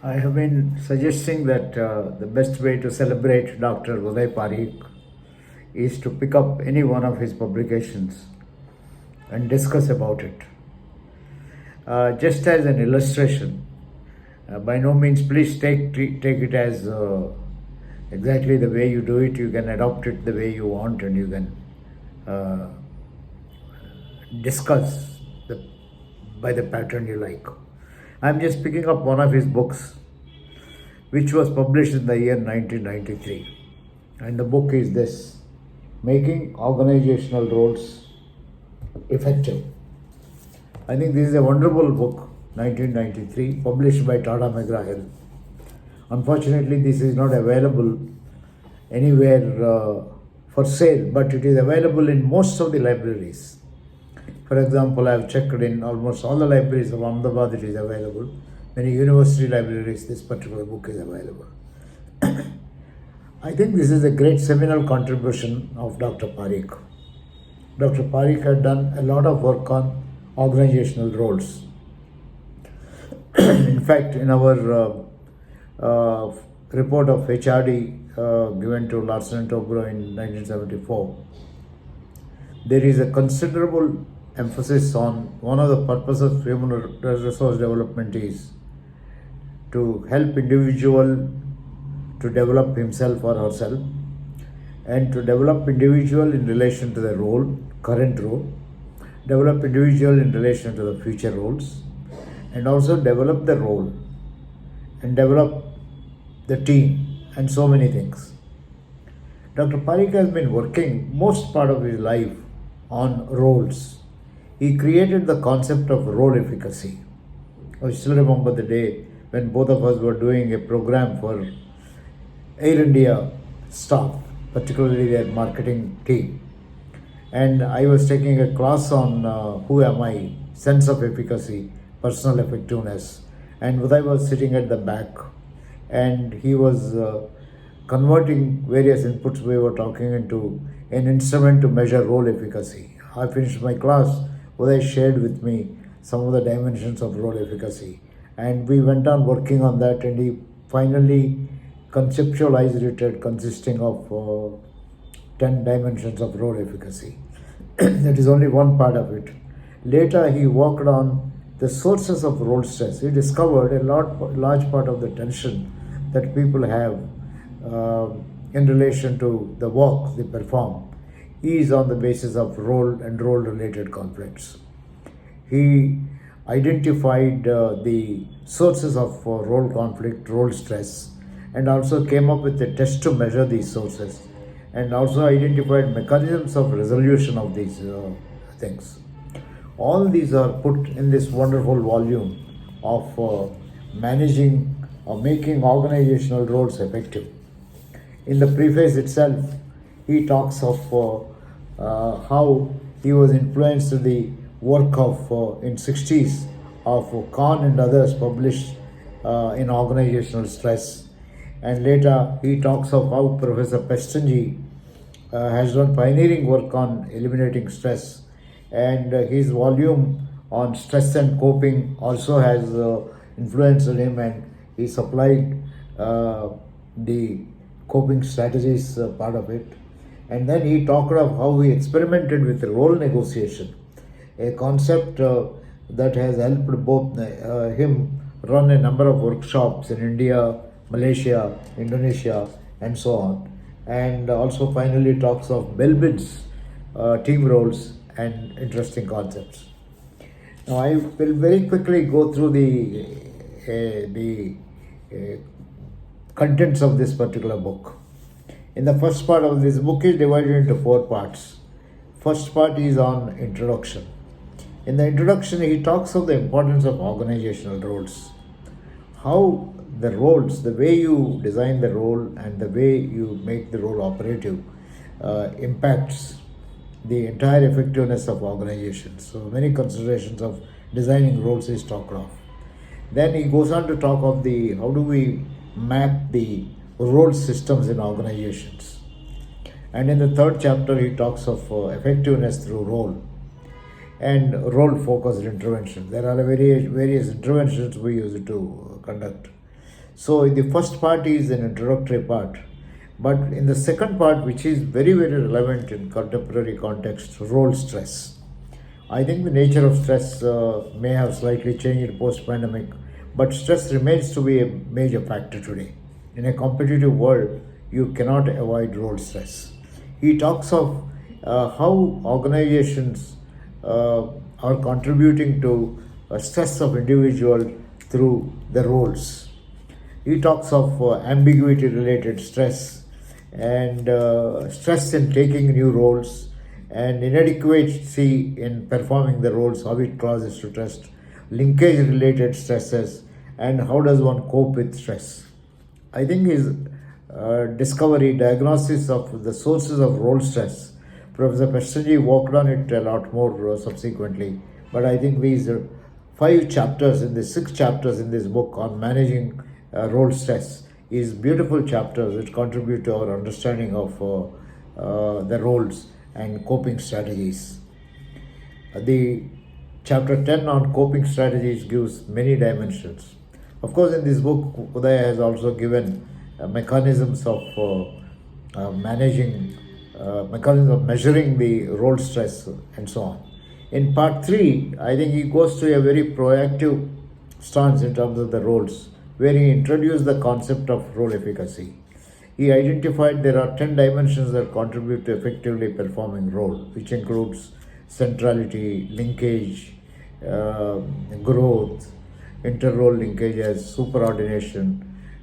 I have been suggesting that the best way to celebrate Dr. Udai Pareek is to pick up any one of his publications and discuss about it. Just as an illustration, by no means please take it as exactly the way you do it. You can adopt it the way you want, and you can uh, discuss by the pattern you like. I'm just picking up one of his books, which was published in the year 1993. And the book is this: Making Organisational Roles Effective. I think this is a wonderful book, 1993, published by Tata McGraw-Hill. Unfortunately, this is not available anywhere for sale, but it is available in most of the libraries. For example, I have checked in almost all the libraries of Ahmedabad, it is available. Many university libraries, this particular book is available. I think this is a great seminal contribution of Dr. Pareek. Dr. Pareek had done a lot of work on organizational roles. In fact, in our report of HRD given to Larsen and Toubro in 1974, there is a considerable emphasis on one of the purposes of human resource development is to help individual to develop himself or herself, and to develop individual in relation to the role, current role, develop individual in relation to the future roles, and also develop the role and develop the team and so many things. Dr. Pareek has been working most part of his life on roles. He created the concept of role efficacy. I still remember the day when both of us were doing a program for Air India staff, particularly their marketing team. And I was taking a class on who am I, sense of efficacy, personal effectiveness. And Udai was sitting at the back, and he was converting various inputs we were talking into an instrument to measure role efficacy. I finished my class. Udai shared with me some of the dimensions of role efficacy, and we went on working on that, and he finally conceptualized it as consisting of 10 dimensions of role efficacy. That is only one part of it. Later, he worked on the sources of role stress. He discovered a large part of the tension that people have in relation to the work they perform is on the basis of role and role-related conflicts. He identified the sources of role conflict, role stress, and also came up with a test to measure these sources, and also identified mechanisms of resolution of these things. All these are put in this wonderful volume of managing or making organizational roles effective. In the preface itself, he talks of how he was influenced to the work of in 60s of Kahn and others published in organizational stress. And later he talks of how Professor Pestenji has done pioneering work on eliminating stress, and his volume on stress and coping also has influenced him, and he supplied the coping strategies part of it. And then he talked of how he experimented with role negotiation, a concept that has helped both him run a number of workshops in India, Malaysia, Indonesia, and so on. And also finally talks of Belbin's team roles and interesting concepts. Now I will very quickly go through the contents of this particular book. In the first part of this book is divided into 4 parts. First part is on introduction. In the introduction, he talks of the importance of organizational roles. How the roles, the way you design the role and the way you make the role operative impacts the entire effectiveness of organizations. So many considerations of designing roles is talked of. Then he goes on to talk of the how do we map the role systems in organizations. And in the third chapter, he talks of effectiveness through role and role focused intervention. There are various interventions we use to conduct. So the first part is an introductory part, but in the second part, which is very very relevant in contemporary context, role stress. I think the nature of stress may have slightly changed post pandemic, but stress remains to be a major factor today. In a competitive world, you cannot avoid role stress. He talks of how organizations are contributing to stress of individual through the roles. He talks of ambiguity related stress and stress in taking new roles and inadequacy in performing the roles, how it causes to trust, linkage related stresses, and how does one cope with stress. I think his discovery, diagnosis of the sources of role stress, Professor Pestanji worked on it a lot more subsequently. But I think these are 5 chapters in the 6 chapters in this book on managing role stress is beautiful chapters which contribute to our understanding of the roles and coping strategies. The chapter 10 on coping strategies gives many dimensions. Of course, in this book, Udai has also given mechanisms of mechanisms of measuring the role stress and so on. In part 3, I think he goes to a very proactive stance in terms of the roles, where he introduced the concept of role efficacy. He identified there are 10 dimensions that contribute to effectively performing role, which includes centrality, linkage, growth, inter-role linkages, superordination,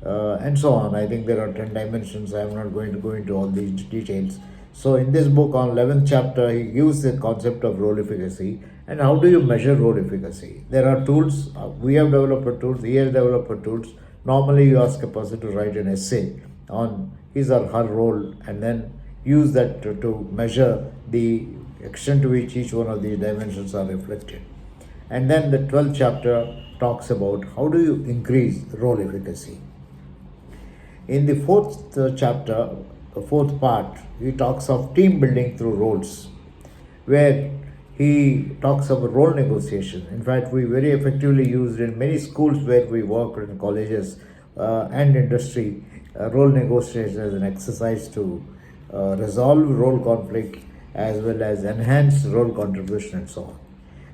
and so on. I think there are 10 dimensions. I am not going to go into all these details. So in this book on 11th chapter, he gives the concept of role efficacy and how do you measure role efficacy. There are tools. We have developed tools. He has developed tools. Normally, you ask a person to write an essay on his or her role and then use that to measure the extent to which each one of these dimensions are reflected. And then the 12th chapter talks about how do you increase role efficacy. In the 4th chapter, the 4th part, he talks of team building through roles, where he talks about role negotiation. In fact, we very effectively used in many schools where we work, in colleges and industry, role negotiation as an exercise to resolve role conflict as well as enhance role contribution and so on.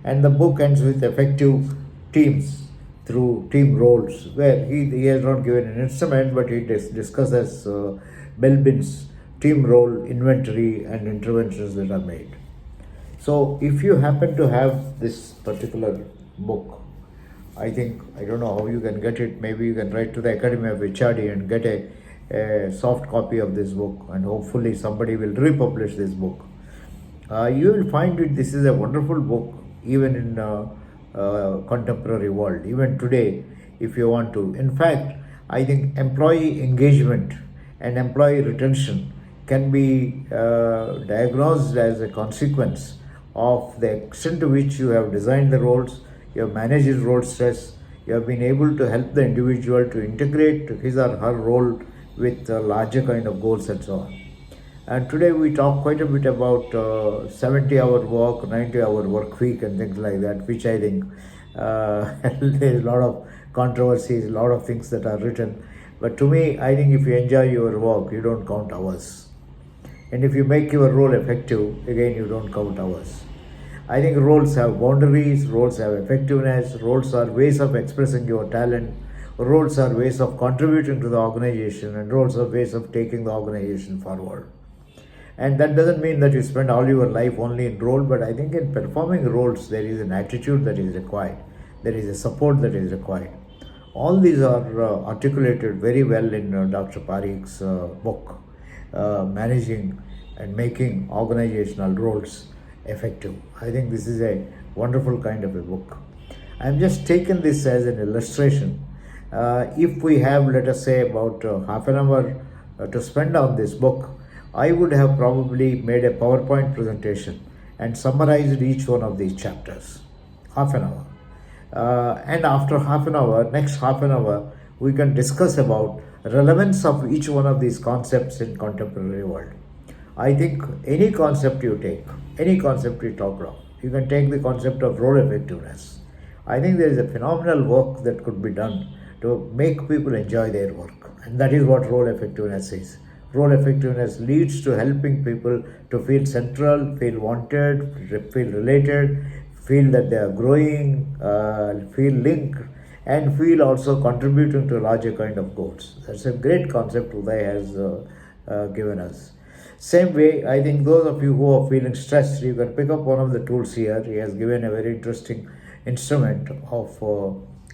And the book ends with effective teams through team roles, where he has not given an instrument, but he discusses Belbin's team role inventory and interventions that are made. So if you happen to have this particular book, I think, I don't know how you can get it, maybe you can write to the Academy of HRD and get a soft copy of this book, and hopefully somebody will republish this book. You will find it, this is a wonderful book, even in contemporary world, even today, if you want to. In fact, I think employee engagement and employee retention can be diagnosed as a consequence of the extent to which you have designed the roles, you have managed role stress, you have been able to help the individual to integrate his or her role with larger kind of goals and so on. And today we talk quite a bit about 70-hour work, 90-hour work week and things like that, which I think there is a lot of controversies, a lot of things that are written. But to me, I think if you enjoy your work, you don't count hours. And if you make your role effective, again, you don't count hours. I think roles have boundaries, roles have effectiveness, roles are ways of expressing your talent, roles are ways of contributing to the organization, and roles are ways of taking the organization forward. And that doesn't mean that you spend all your life only in role, but I think in performing roles, there is an attitude that is required. There is a support that is required. All these are articulated very well in Dr. Pareek's book, Managing and Making Organisational Roles Effective. I think this is a wonderful kind of a book. I'm just taken this as an illustration. If we have, let us say, about half an hour to spend on this book, I would have probably made a PowerPoint presentation and summarized each one of these chapters. Half an hour. And after half an hour, next half an hour, we can discuss about relevance of each one of these concepts in contemporary world. I think any concept you take, any concept we talk about, you can take the concept of role effectiveness. I think there is a phenomenal work that could be done to make people enjoy their work. And that is what role effectiveness is. Role effectiveness leads to helping people to feel central, feel wanted, feel related, feel that they are growing, feel linked, and feel also contributing to larger kind of goals. That's a great concept Udai has given us. Same way, I think those of you who are feeling stressed, you can pick up one of the tools here. He has given a very interesting instrument of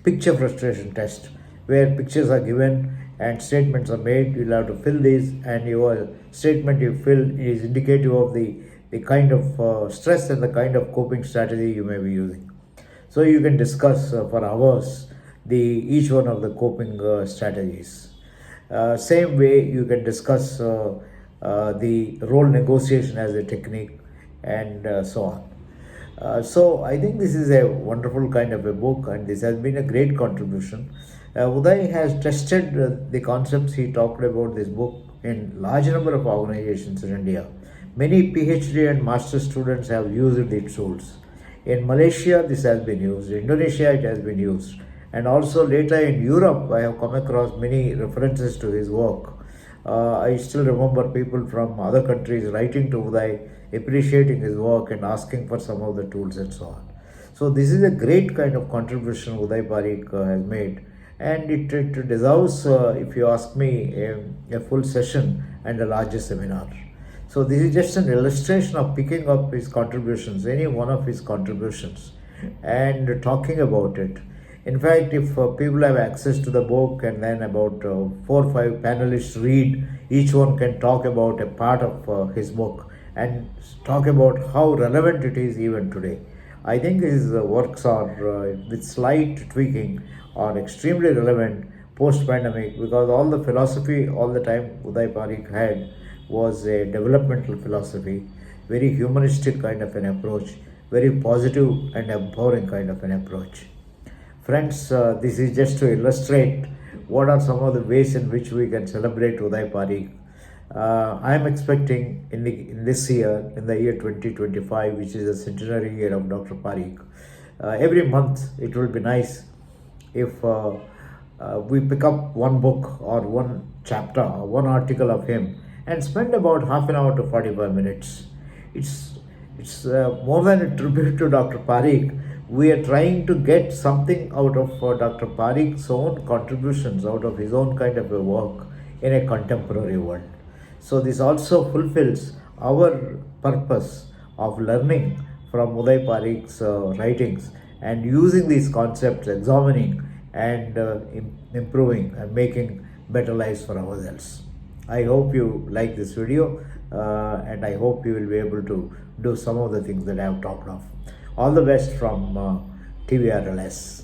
picture frustration test, where pictures are given and statements are made. You'll have to fill these, and your statement you fill is indicative of the kind of stress and the kind of coping strategy you may be using. So you can discuss for hours each one of the coping strategies. Same way, you can discuss the role negotiation as a technique, and so on. So I think this is a wonderful kind of a book, and this has been a great contribution. Udai has tested the concepts he talked about this book in large number of organizations in India. Many PhD and master students have used these tools. In Malaysia, this has been used. In Indonesia, it has been used. And also later in Europe, I have come across many references to his work. I still remember people from other countries writing to Udai, appreciating his work and asking for some of the tools and so on. So this is a great kind of contribution Udai Pareek has made, and it deserves, if you ask me, a full session and a larger seminar. So this is just an illustration of picking up his contributions, any one of his contributions, and talking about it. In fact, if people have access to the book and then about 4 or 5 panelists read, each one can talk about a part of his book and talk about how relevant it is even today. I think his works are, with slight tweaking, are extremely relevant post-pandemic, because all the philosophy all the time Udai Pareek had was a developmental philosophy, very humanistic kind of an approach, very positive and empowering kind of an approach. Friends, this is just to illustrate what are some of the ways in which we can celebrate Udai Pareek. I am expecting in this year, in the year 2025, which is the centenary year of Dr. Pareek, every month it will be nice if we pick up one book or one chapter or one article of him and spend about half an hour to 45 minutes. It's more than a tribute to Dr. Pareek. We are trying to get something out of Dr. Pareek's own contributions, out of his own kind of a work in a contemporary world. So this also fulfills our purpose of learning from Udai Pareek's writings and using these concepts, examining and improving and making better lives for ourselves. I hope you like this video, and I hope you will be able to do some of the things that I have talked of. All the best from TVRLS.